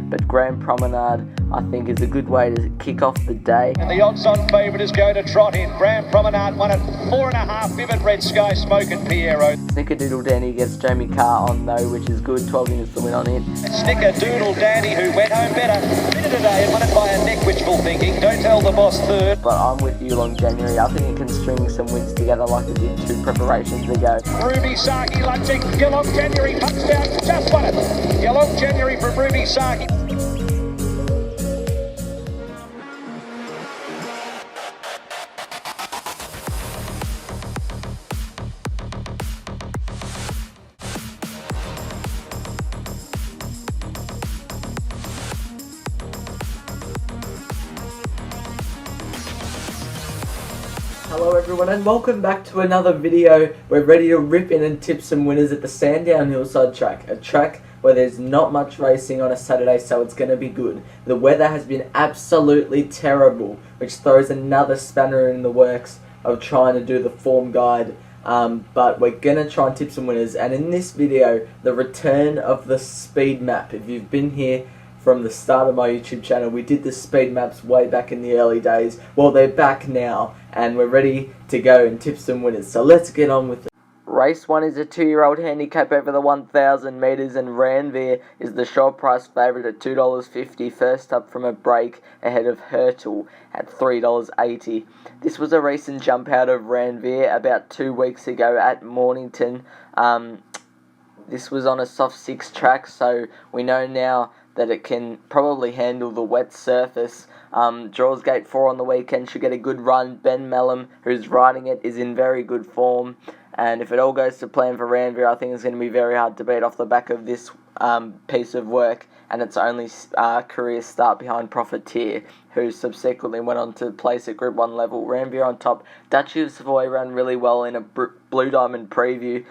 but Grand Promenade I think is a good way to kick off the day. And the odds-on favourite is going to trot in. Grand Promenade won at 4.5. VIVIDREDSKY, Smoke and Piero. Snickerdoodle Dandy gets Jamie Carr on though, which is good. 12 units to win on it. Snickerdoodle Dandy, who went home better, fitter today and won it by a neck, wishful thinking. Don't tell the boss third. But I'm with you Long January. I think it can string some wins together like it did 2 preparations ago. Ruby Saki lunging. Long January punch down. Just won it. Long January from Ruby Saki. Hello everyone and welcome back to another video. We're ready to rip in and tip some winners at the Sandown hillside track. A track where there's not much racing on a Saturday, so it's going to be good. The weather has been absolutely terrible, which throws another spanner in the works of trying to do the form guide. But we're going to try and tip some winners. And in this video, the return of the speed map. If you've been here from the start of my YouTube channel, we did the speed maps way back in the early days. Well, they're back now, and we're ready to go and tip some winners. So let's get on with it. Race 1 is a 2-year-old handicap over the 1,000 metres, and RANVEER is the short price favourite at $2.50, first up from a break ahead of HURTLE at $3.80. This was a recent jump out of RANVEER about 2 weeks ago at Mornington. This was on a soft 6 track, so we know now that it can probably handle the wet surface. Draws gate 4 on the weekend, should get a good run. Ben Mellum, who's riding it, is in very good form. And if it all goes to plan for RANVEER, I think it's going to be very hard to beat off the back of this piece of work. And its only career start behind Profiteer, who subsequently went on to place at Group 1 level. RANVEER on top. DUCHY of SAVOY ran really well in a Blue Diamond preview,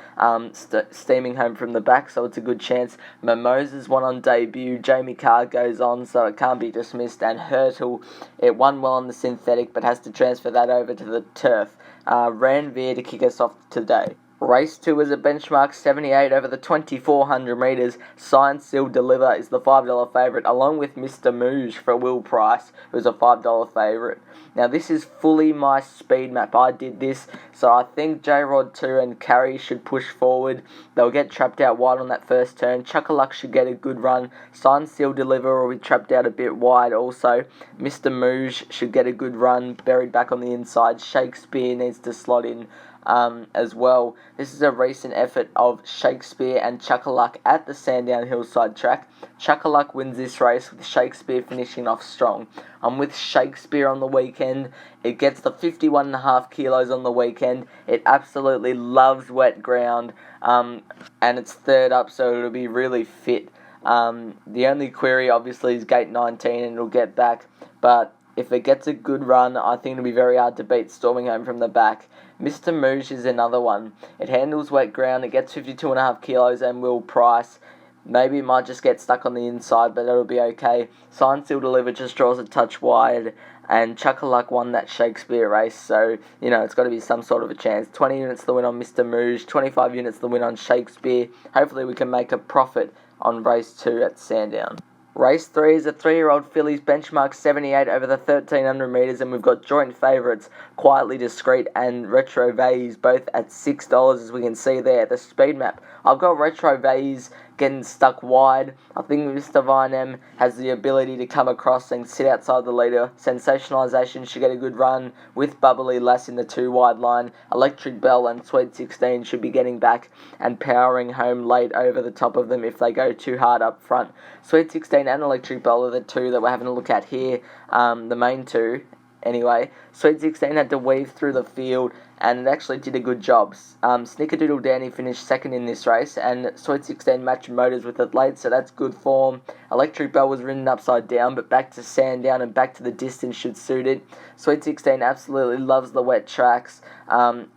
steaming home from the back, so it's a good chance. MIMOSAS won on debut. Jamie Carr goes on, so it can't be dismissed. And HURTLE, it won well on the synthetic, but has to transfer that over to the turf. RANVEER to kick us off today. Race 2 is a benchmark 78 over the 2,400 metres. Sign Seal Deliver is the $5 favourite, along with Mr. MOOJ for Will Price, who's a $5 favourite. Now this is fully my speed map. I did this, so I think J-Rod 2 and Carry should push forward. They'll get trapped out wide on that first turn. Chuckaluck should get a good run. Sign Seal Deliver will be trapped out a bit wide also. Mr. MOOJ should get a good run, buried back on the inside. Shakespeare needs to slot in as well. This is a recent effort of Shakespeare and Chuckaluck at the Sandown hillside track. Chuckaluck wins this race with Shakespeare finishing off strong. I'm with Shakespeare on the weekend. It gets the 51.5 kilos on the weekend. It absolutely loves wet ground, and it's third up, so it'll be really fit. The only query obviously is gate 19 and it'll get back, but if it gets a good run, I think it'll be very hard to beat storming home from the back. Mr. MOOJ is another one. It handles wet ground, it gets 52.5 kilos and Will Price. Maybe it might just get stuck on the inside, but it'll be okay. Sign Seal Deliver just draws a touch wide, and Chuckaluck won that Shakespeare race, so, you know, it's got to be some sort of a chance. 20 units to win on Mr. MOOJ, 25 units to win on Shakespeare. Hopefully we can make a profit on race 2 at Sandown. Race 3 is a 3-year-old fillies benchmark 78 over the 1,300 metres, and we've got joint favourites, Quietly Discreet and RETROVAILLES, both at $6, as we can see there. The speed map, I've got RETROVAILLES getting stuck wide. I think Mr. Vinem has the ability to come across and sit outside the leader. Sensationalisation should get a good run with Bubbly Lass in the 2 wide line. Electric Bell and Sweet 16 should be getting back and powering home late over the top of them if they go too hard up front. Sweet 16 and Electric Bell are the 2 that we're having a look at here, the main 2. Anyway, Sweet 16 had to weave through the field, and it actually did a good job. Snickerdoodle Dandy finished second in this race, and Sweet 16 matched motors with it late, so that's good form. Electric Bell was ridden upside down, but back to Sandown and back to the distance should suit it. Sweet 16 absolutely loves the wet tracks, and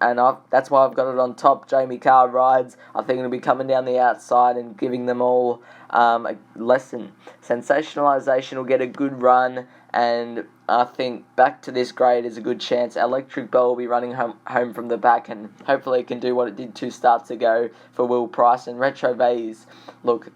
that's why I've got it on top. Jamie Carr rides. I think it'll be coming down the outside and giving them all a lesson. Sensationalisation will get a good run, and I think back to this grade is a good chance. Electric Bell will be running home from the back, and hopefully it can do what it did 2 starts ago for Will Price. And RETROVAILLES, look,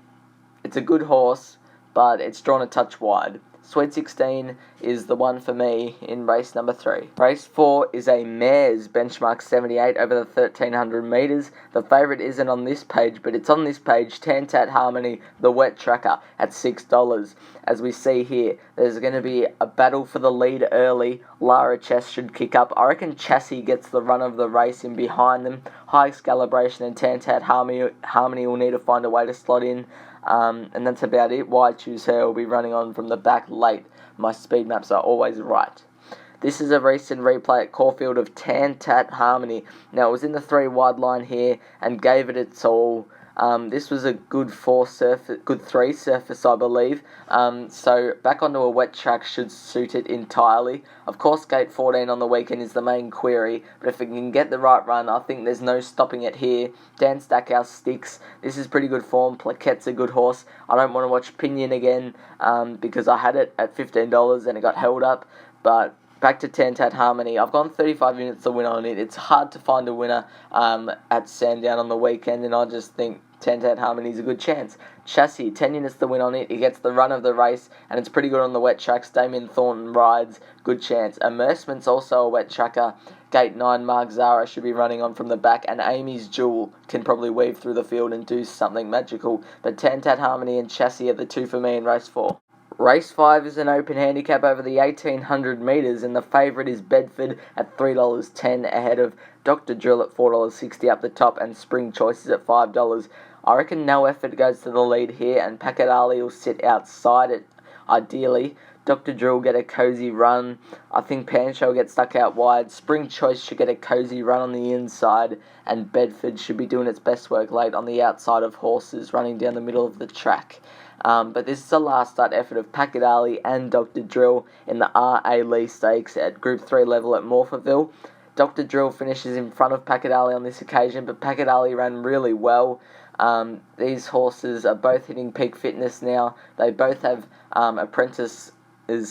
it's a good horse, but it's drawn a touch wide. Sweet 16 is the one for me in race number 3. Race 4 is AIMEE'S benchmark 78 over the 1300 metres. The favourite isn't on this page, but it's on this page, Tantat Harmony, the wet tracker, at $6. As we see here, there's going to be a battle for the lead early. Lara Chess should kick up. I reckon Chassis gets the run of the race in behind them. High Calibration and Tantat Harmony will need to find a way to slot in. And that's about it. Why Choose Her will be running on from the back late. My speed maps are always right. This is a recent replay at Caulfield of Tantat Harmony. Now, it was in the 3 wide line here and gave it its all. This was a good 3 surface, I believe. So back onto a wet track should suit it entirely. Of course, gate 14 on the weekend is the main query, but if it can get the right run, I think there's no stopping it here. Dan Stackhouse sticks. This is pretty good form. Plaquette's a good horse. I don't want to watch Pinion again because I had it at $15 and it got held up, but back to Tantat Harmony. I've gone 35 units to win on it. It's hard to find a winner at Sandown on the weekend, and I just think Tantat Harmony is a good chance. Chassis, 10 units to win on it. He gets the run of the race, and it's pretty good on the wet tracks. Damien Thornton rides. Good chance. AMERCEMENT's also a wet tracker. Gate 9, Mark Zara should be running on from the back, and Amy's Jewel can probably weave through the field and do something magical. But Tantat Harmony and Chassis are the 2 for me in race 4. Race 5 is an open handicap over the 1800 metres, and the favourite is Bedford at $3.10 ahead of Dr. Drill at $4.60 up the top, and Spring Choices at $5. I reckon No Effort goes to the lead here, and PACODALI will sit outside it, ideally. Dr. Drill get a cosy run. I think Pancho will get stuck out wide. Spring Choice should get a cosy run on the inside, and Bedford should be doing its best work late on the outside of horses running down the middle of the track. But this is the last start effort of PACODALI and Dr. Drill in the R.A. Lee Stakes at Group 3 level at Morphettville. Dr. Drill finishes in front of PACODALI on this occasion, but PACODALI ran really well. These horses are both hitting peak fitness now. They both have apprentices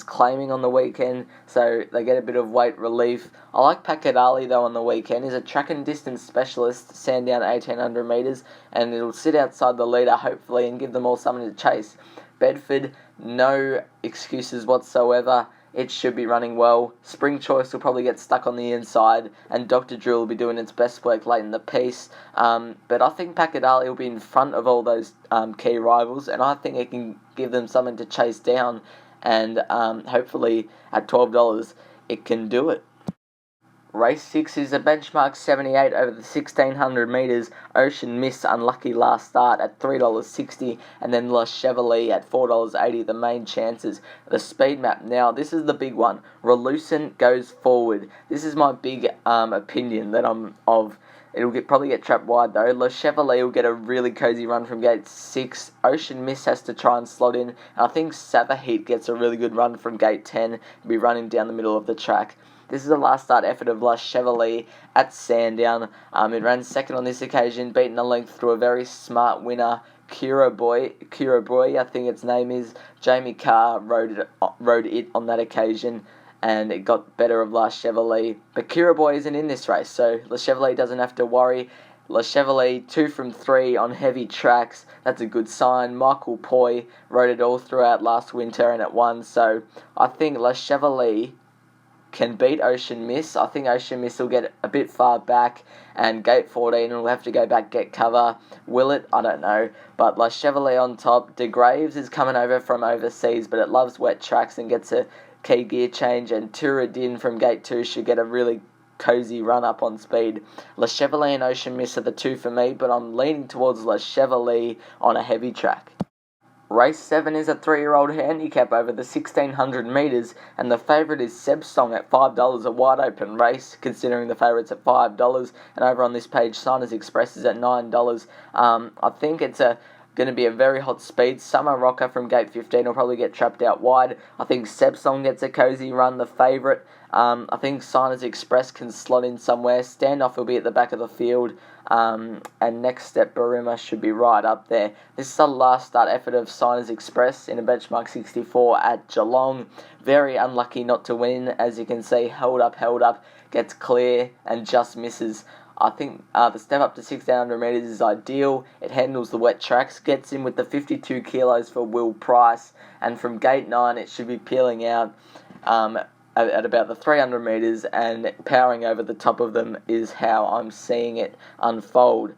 claiming on the weekend, so they get a bit of weight relief. I like PACODALI though on the weekend. He's a track and distance specialist, Sandown 1800 metres, and it'll sit outside the leader hopefully and give them all something to chase. Bedford, no excuses whatsoever. It should be running well. Spring Choice will probably get stuck on the inside, and Dr. Drill will be doing its best work late in the piece. But I think PACODALI will be in front of all those key rivals, and I think it can give them something to chase down, and hopefully at $12 it can do it. Race 6 is a benchmark 78 over the 1600 metres. Ocean Miss unlucky last start at $3.60, and then La Chevalier at $4.80, the main chances. The speed map, now this is the big one. Relucent goes forward. This is my big opinion that I'm of. It'll probably get trapped wide though. La Chevalier will get a really cosy run from gate 6. Ocean Miss has to try and slot in. And I think SAVOY gets a really good run from gate 10 and be running down the middle of the track. This is the last start effort of La Chevalier at Sandown. It ran second on this occasion, beaten a length through a very smart winner, Kira Boy, I think its name is. Jamie Carr rode it on that occasion, and it got better of La Chevalier. But Kira Boy isn't in this race, so La Chevalier doesn't have to worry. La Chevalier 2 from 3 on heavy tracks. That's a good sign. Michael Poy rode it all throughout last winter and it won, so I think La Chevalier can beat Ocean Miss. I think Ocean Miss will get a bit far back, and gate 14 will have to go back, get cover. Will it? I don't know. But La Chevalier on top. DEGRAVES is coming over from overseas, but it loves wet tracks and gets a key gear change, and TOORADIN from gate 2 should get a really cosy run up on speed. La Chevalier and Ocean Miss are the 2 for me, but I'm leaning towards La Chevalier on a heavy track. Race 7 is a 3-year-old handicap over the 1600 metres, and the favourite is Sebsong at $5, a wide open race, considering the favourite's at $5, and over on this page, SEINERS Express is at $9. I think it's going to be a very hot speed. Summer Rocker from gate 15 will probably get trapped out wide. I think Sebsong gets a cosy run, the favourite. I think SEINERS Express can slot in somewhere. Standoff will be at the back of the field. And Next Step BERRIMA should be right up there. This is the last start effort of SEINERS Express in a benchmark 64 at Geelong. Very unlucky not to win, as you can see. Held up, gets clear and just misses. I think the step up to 1600 metres is ideal. It handles the wet tracks, gets in with the 52 kilos for Will Price, and from gate 9 it should be peeling out at about the 300 metres, and powering over the top of them is how I'm seeing it unfold.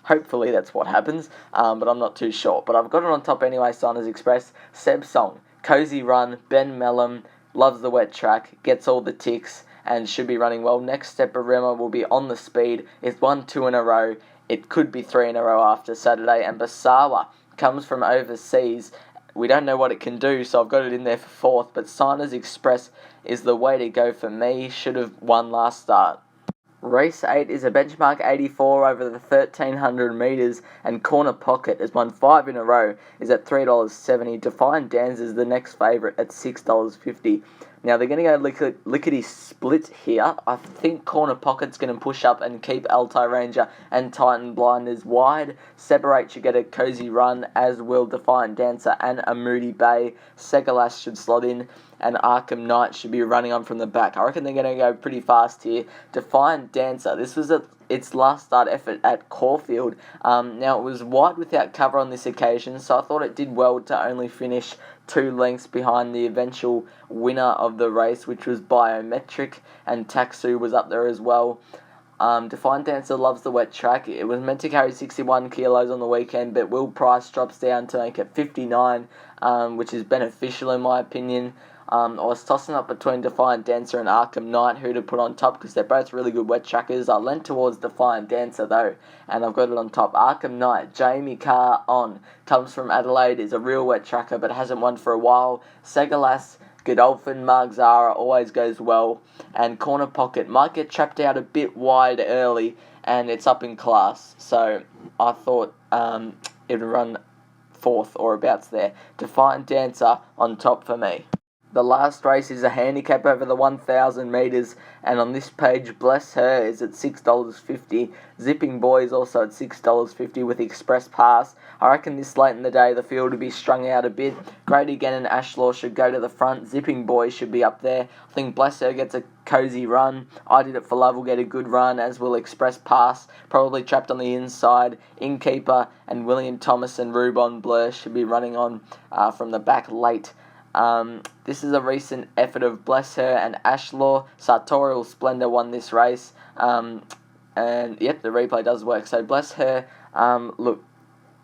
Hopefully that's what happens, but I'm not too sure. But I've got it on top anyway. SEINERS Express, Seb Song, cozy run, Ben Mellum, loves the wet track, gets all the ticks, and should be running well. Next step, BERRIMA will be on the speed. It's won 2 in a row. It could be 3 in a row after Saturday. And BASARWA comes from overseas. We don't know what it can do, so I've got it in there for 4th. But SEINERS Express is the way to go for me. Should have won last start. Race 8 is a benchmark 84 over the 1300 metres, and Corner Pocket has won 5 in a row, is at $3.70. Defiant Dan's is the next favourite at $6.50. Now they're going to go lickety split here. I think Corner Pocket's going to push up and keep Altai Ranger and Titan Blinders wide. Separate should get a cozy run, as will Defiant Dancer and a Moody Bay. SEGALAS should slot in, and ARKHAM Knight should be running on from the back. I reckon they're going to go pretty fast here. Defiant Dancer, this was its last start effort at Caulfield. Now it was wide without cover on this occasion, so I thought it did well to only finish 2 lengths behind the eventual winner of the race, which was Biometric, and Taxu was up there as well. Defiant Dancer loves the wet track. It was meant to carry 61 kilos on the weekend, but Will Price drops down to make it 59, which is beneficial in my opinion. I was tossing up between Defiant Dancer and ARKHAM Knight, who to put on top, because they're both really good wet trackers. I leant towards Defiant Dancer though, and I've got it on top. ARKHAM Knight, Jamie Carr on, comes from Adelaide, is a real wet tracker but hasn't won for a while. SEGALAS, Godolphin, Mark Zara always goes well, and Corner Pocket might get trapped out a bit wide early, and it's up in class, so I thought it would run 4th or abouts there. Defiant Dancer on top for me. The last race is a handicap over the 1,000 metres, and on this page, Bless Her is at $6.50. Zipping Boy is also at $6.50 with Express Pass. I reckon this late in the day, the field will be strung out a bit. Grady Gann and Ashlaw should go to the front. Zipping Boy should be up there. I think Bless Her gets a cozy run. I Did It For Love will get a good run, as will Express Pass. Probably trapped on the inside. Innkeeper and William Thomas and Rubon Blur should be running on from the back late. This is a recent effort of Bless Her and Ashlaw. Sartorial Splendor won this race. And yep, the replay does work. So Bless Her, look,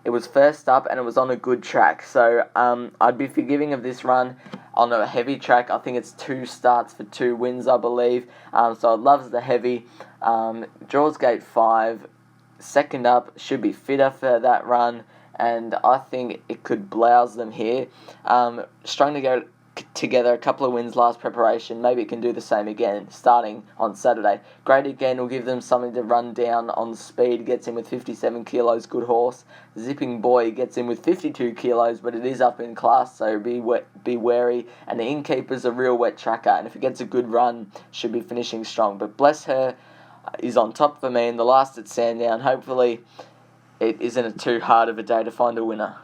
it was first up and it was on a good track. So I'd be forgiving of this run on a heavy track. I think it's 2 starts for 2 wins, I believe. So it loves the heavy. Draws gate 5. Second up should be fitter for that run, and I think it could blouse them here. Strung together a couple of wins last preparation. Maybe it can do the same again starting on Saturday. Great again will give them something to run down on speed. Gets in with 57 kilos, good horse. Zipping Boy gets in with 52 kilos, but it is up in class, so be wary. And the Innkeeper's a real wet tracker, and if it gets a good run, should be finishing strong. But Bless Her is on top for me in the last at Sandown. Hopefully it isn't too hard of a day to find a winner.